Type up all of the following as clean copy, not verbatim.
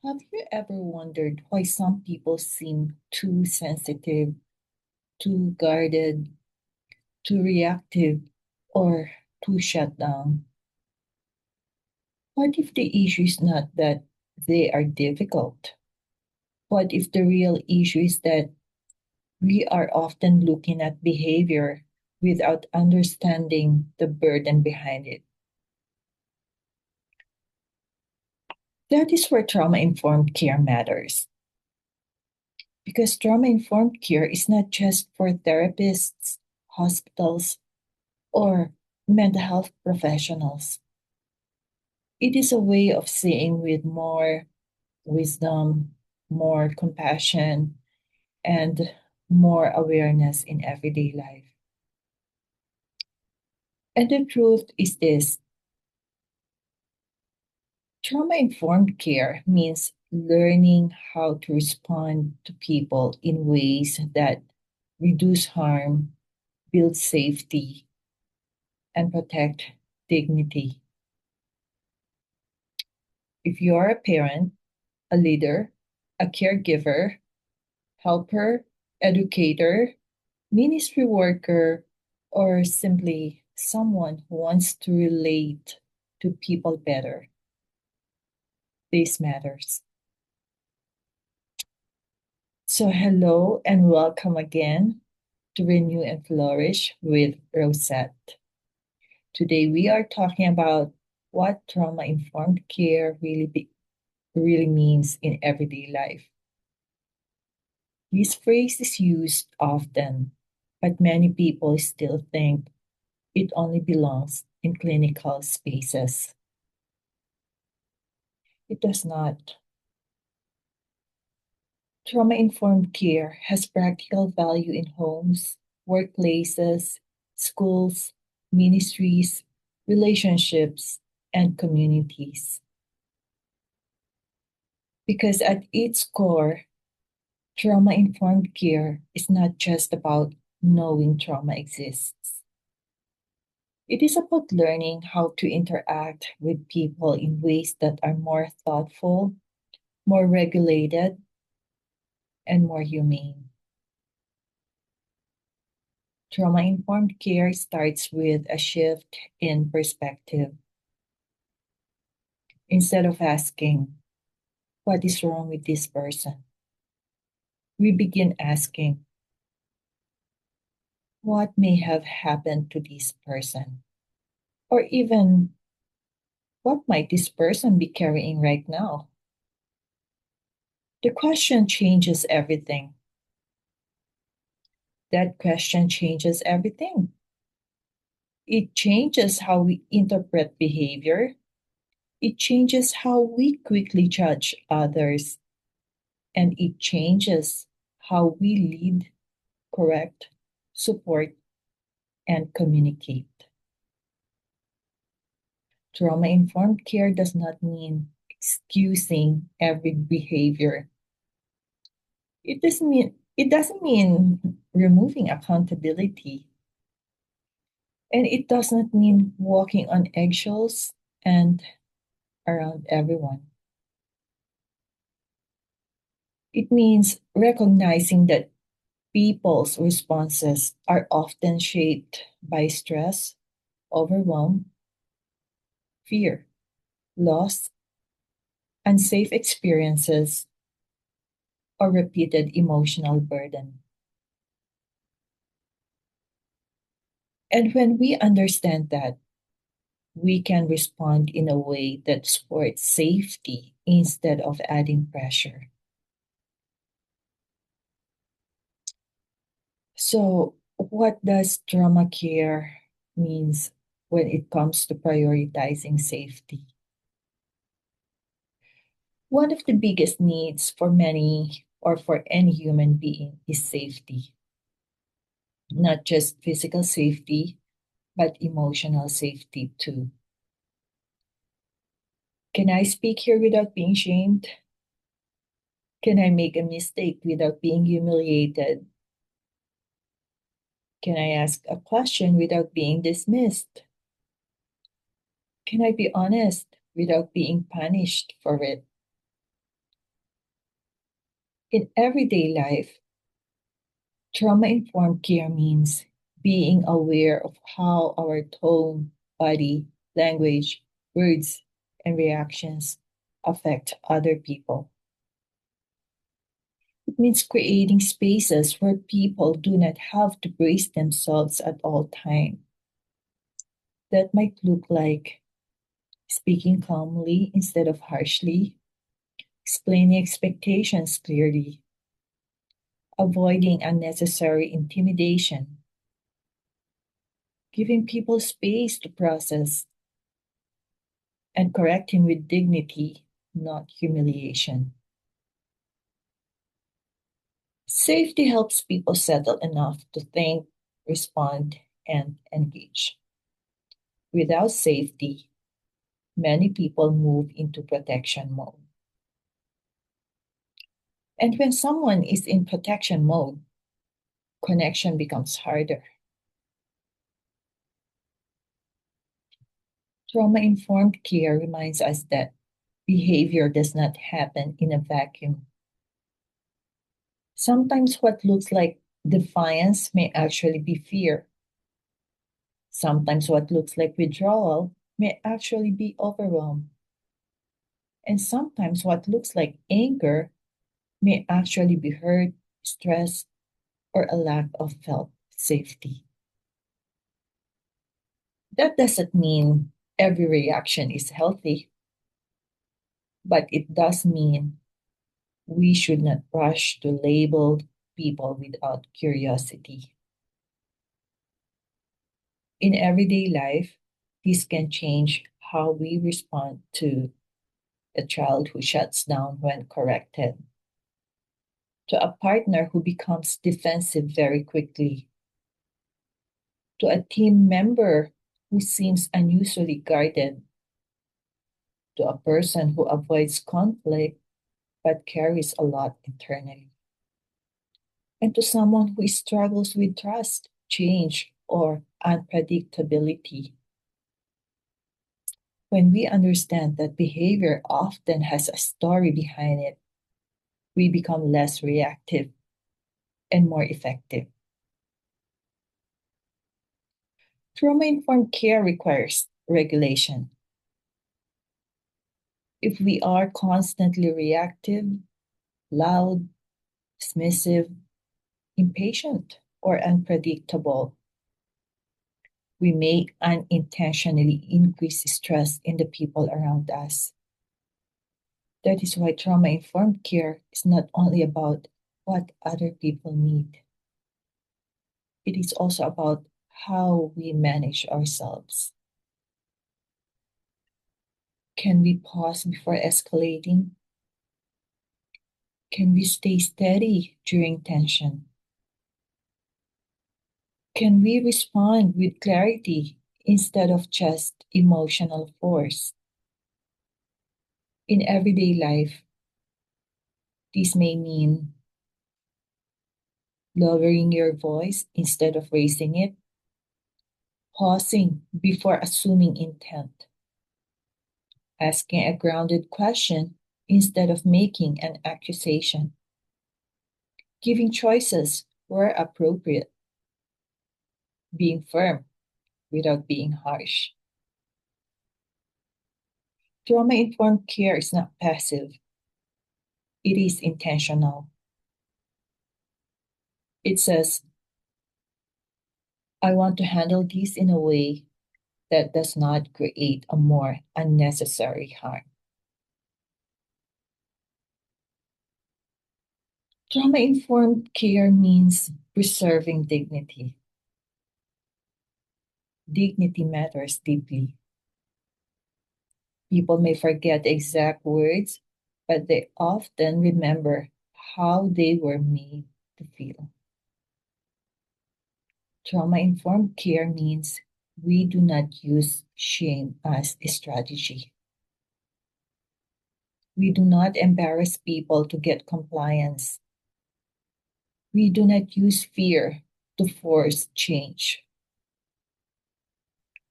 Have you ever wondered why some people seem too sensitive, too guarded, too reactive, or too shut down? What if the issue is not that they are difficult? What if the real issue is that we are often looking at behavior without understanding the burden behind it? That is where trauma informed care matters. Because trauma informed care is not just for therapists, hospitals, or mental health professionals. It is a way of seeing with more wisdom, more compassion, and more awareness in everyday life. And the truth is this: trauma informed care means learning how to respond to people in ways that reduce harm, build safety, and protect dignity. If you are a parent, a leader, a caregiver, helper, educator, ministry worker, or simply someone who wants to relate to people better, this matters. So, hello and welcome again to ReNew and Flourish with Rosette. Today, we are talking about what trauma informed care really means in everyday life. This phrase is used often, but many people still think it only belongs in clinical spaces. It does not. Trauma informed care has practical value in homes, workplaces, schools, ministries, relationships, and communities. Because at its core, trauma informed care is not just about knowing trauma exists. It is about learning how to interact with people in ways that are more thoughtful, more regulated, and more humane. Trauma informed care starts with a shift in perspective. Instead of asking, what is wrong with this person? We begin asking, what may have happened to this person? Or even, what might this person be carrying right now? The question changes everything. That question changes everything. It changes how we interpret behavior. It changes how we quickly judge others. And it changes how we lead, correct, support, and communicate. Trauma informed care does not mean excusing every behavior. It doesn't mean removing accountability. And it does not mean walking on eggshells and around everyone. It means recognizing that people's responses are often shaped by stress, overwhelm, fear, loss, unsafe experiences, or repeated emotional burden. And when we understand that, we can respond in a way that supports safety instead of adding pressure. So, what does trauma care means when it comes to prioritizing safety? One of the biggest needs for many or for any human being is safety. Not just physical safety, but emotional safety too. Can I speak here without being shamed? Can I make a mistake without being humiliated? Can I ask a question without being dismissed? Can I be honest without being punished for it? In everyday life, trauma-informed care means being aware of how our tone, body, language, words, and reactions affect other people. It means creating spaces where people do not have to brace themselves at all times. That might look like speaking calmly instead of harshly, explaining expectations clearly, avoiding unnecessary intimidation, giving people space to process, and correcting with dignity, not humiliation. Safety helps people settle enough to think, respond, and engage. Without safety, many people move into protection mode. And when someone is in protection mode, connection becomes harder. Trauma-informed care reminds us that behavior does not happen in a vacuum. Sometimes what looks like defiance may actually be fear. Sometimes what looks like withdrawal may actually be overwhelm. And sometimes what looks like anger may actually be hurt, stress, or a lack of felt safety. That doesn't mean every reaction is healthy, but it does mean we should not rush to label people without curiosity. In everyday life, this can change how we respond to a child who shuts down when corrected, to a partner who becomes defensive very quickly, to a team member who seems unusually guarded, to a person who avoids conflict but carries a lot internally, and to someone who struggles with trust, change, or unpredictability. When we understand that behavior often has a story behind it, we become less reactive and more effective. Trauma-informed care requires regulation. If we are constantly reactive, loud, dismissive, impatient, or unpredictable, we may unintentionally increase stress in the people around us. That is why trauma-informed care is not only about what other people need. It is also about how we manage ourselves. Can we pause before escalating? Can we stay steady during tension? Can we respond with clarity instead of just emotional force? In everyday life, this may mean lowering your voice instead of raising it, pausing before assuming intent, asking a grounded question instead of making an accusation, giving choices where appropriate, being firm without being harsh. Trauma-informed care is not passive, it is intentional. It says, I want to handle this in a way that does not create a more unnecessary harm. Trauma-informed care means preserving dignity. Dignity matters deeply. People may forget the exact words, but they often remember how they were made to feel. Trauma-informed care means we do not use shame as a strategy. We do not embarrass people to get compliance. We do not use fear to force change.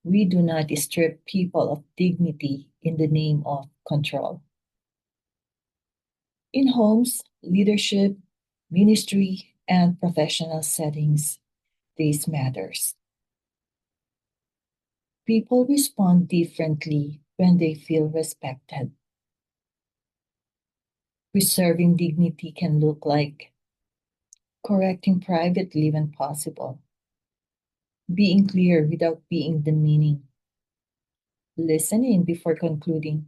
We do not strip people of dignity in the name of control. In homes, leadership, ministry, and professional settings, this matters. People respond differently when they feel respected. Preserving dignity can look like correcting privately when possible, being clear without being demeaning, listening before concluding,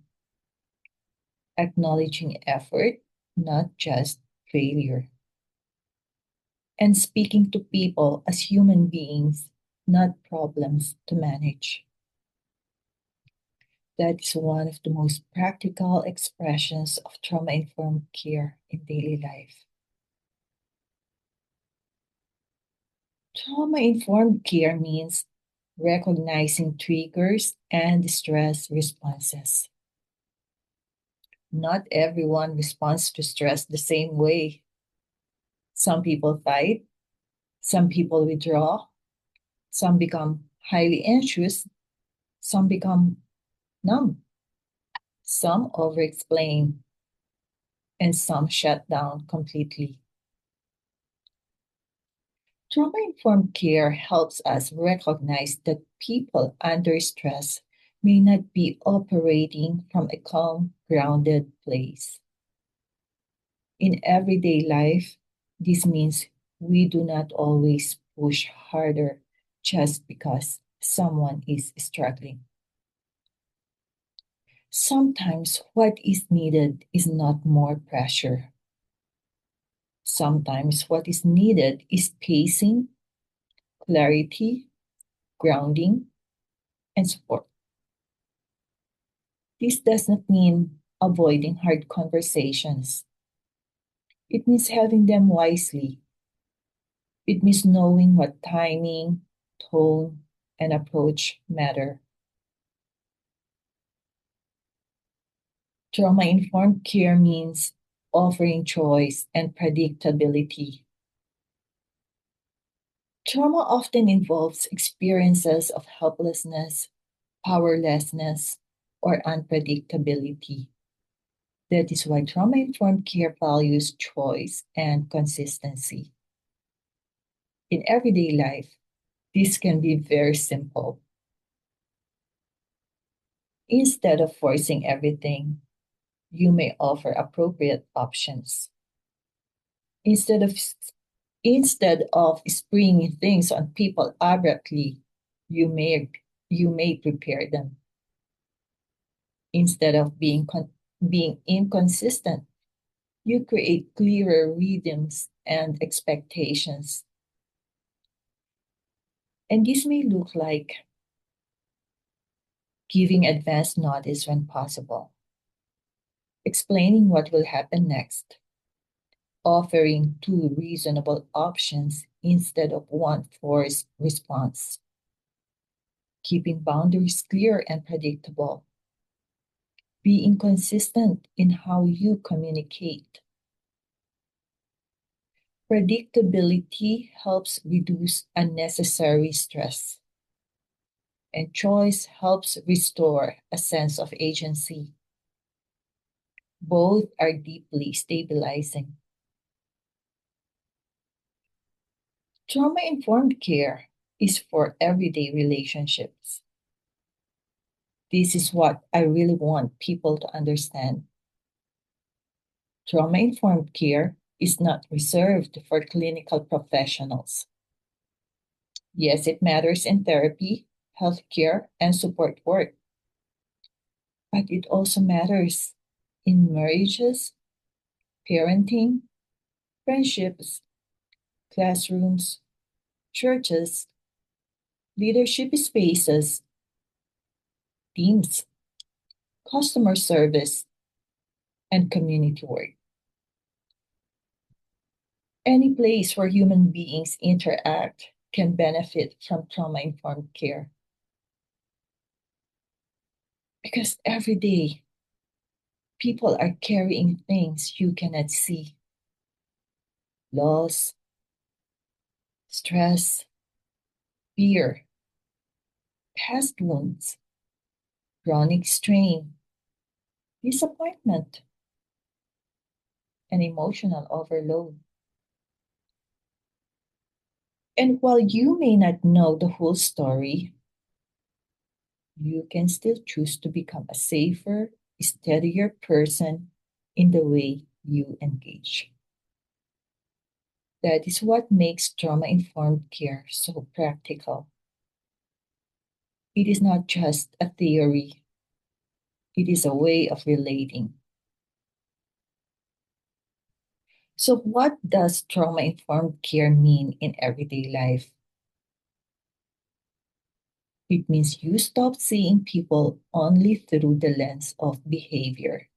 acknowledging effort, not just failure, and speaking to people as human beings, not problems to manage. That is one of the most practical expressions of trauma informed care in daily life. Trauma informed care means recognizing triggers and stress responses. Not everyone responds to stress the same way. Some people fight, some people withdraw, some become highly anxious, some become numb, some over explain, and some shut down completely. Trauma informed care helps us recognize that people under stress may not be operating from a calm, grounded place. In everyday life, this means we do not always push harder just because someone is struggling. Sometimes what is needed is not more pressure. Sometimes what is needed is pacing, clarity, grounding, and support. This does not mean avoiding hard conversations. It means having them wisely. It means knowing what timing, tone, and approach matter. Trauma informed care means offering choice and predictability. Trauma often involves experiences of helplessness, powerlessness, or unpredictability. That is why trauma informed care values choice and consistency. In everyday life, this can be very simple. Instead of forcing everything, you may offer appropriate options. Instead of springing things on people abruptly, you may prepare them. Instead of being inconsistent, you create clearer rhythms and expectations. And this may look like giving advance notice when possible, explaining what will happen next, offering two reasonable options instead of one forced response, keeping boundaries clear and predictable, being consistent in how you communicate. Predictability helps reduce unnecessary stress, and choice helps restore a sense of agency. Both are deeply stabilizing. Trauma-informed care is for everyday relationships. This is what I really want people to understand. Trauma-informed care is not reserved for clinical professionals. Yes, it matters in therapy, healthcare, and support work. But it also matters in marriages, parenting, friendships, classrooms, churches, leadership spaces, teams, customer service, and community work. Any place where human beings interact can benefit from trauma-informed care. Because every day, people are carrying things you cannot see. Loss, stress, fear, past wounds, chronic strain, disappointment. and emotional overload. And while you may not know the whole story, you can still choose to become a safer, steadier person in the way you engage. That is what makes trauma informed care so practical. It is not just a theory, it is a way of relating. So, what does trauma informed care mean in everyday life? It means you stop seeing people only through the lens of behavior.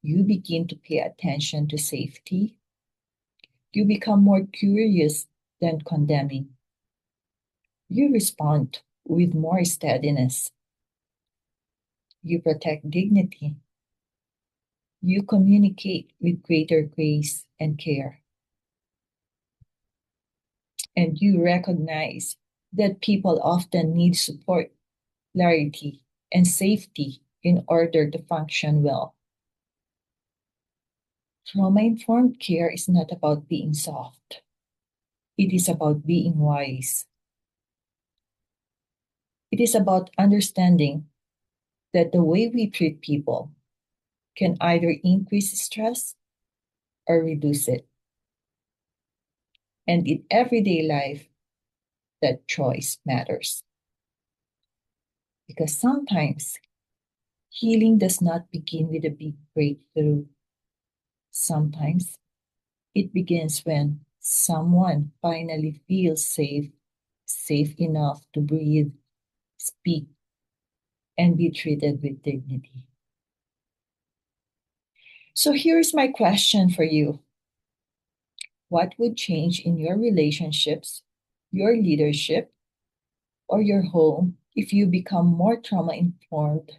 You begin to pay attention to safety. You become more curious than condemning. You respond with more steadiness. You protect dignity. You communicate with greater grace and care. And you recognize that people often need support, clarity, and safety in order to function well. Trauma-informed care is not about being soft. It is about being wise. It is about understanding that the way we treat people can either increase stress or reduce it. And in everyday life, that choice matters. Because sometimes healing does not begin with a big breakthrough. Sometimes it begins when someone finally feels safe enough to breathe, speak, and be treated with dignity. So here's my question for you. What would change in your relationships, your leadership, or your home if you become more trauma informed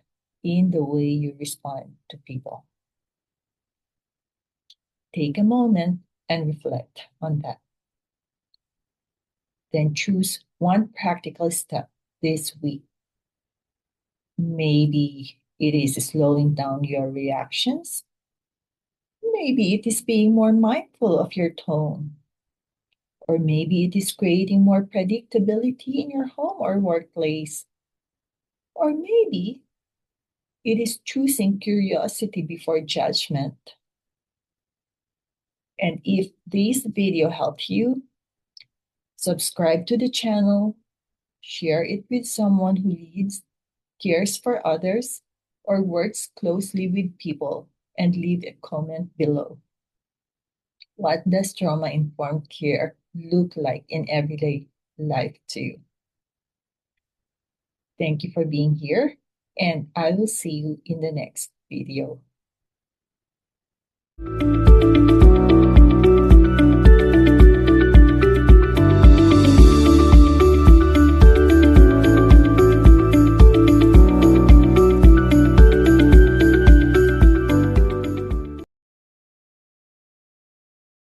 in the way you respond to people? Take a moment and reflect on that. Then choose one practical step this week. Maybe it is slowing down your reactions. Maybe it is being more mindful of your tone. Or maybe it is creating more predictability in your home or workplace. Or maybe it is choosing curiosity before judgment. And if this video helped you, subscribe to the channel, share it with someone who leads, cares for others, or works closely with people, and leave a comment below. What does trauma-informed care look like in everyday life to you? Thank you for being here, and I will see you in the next video.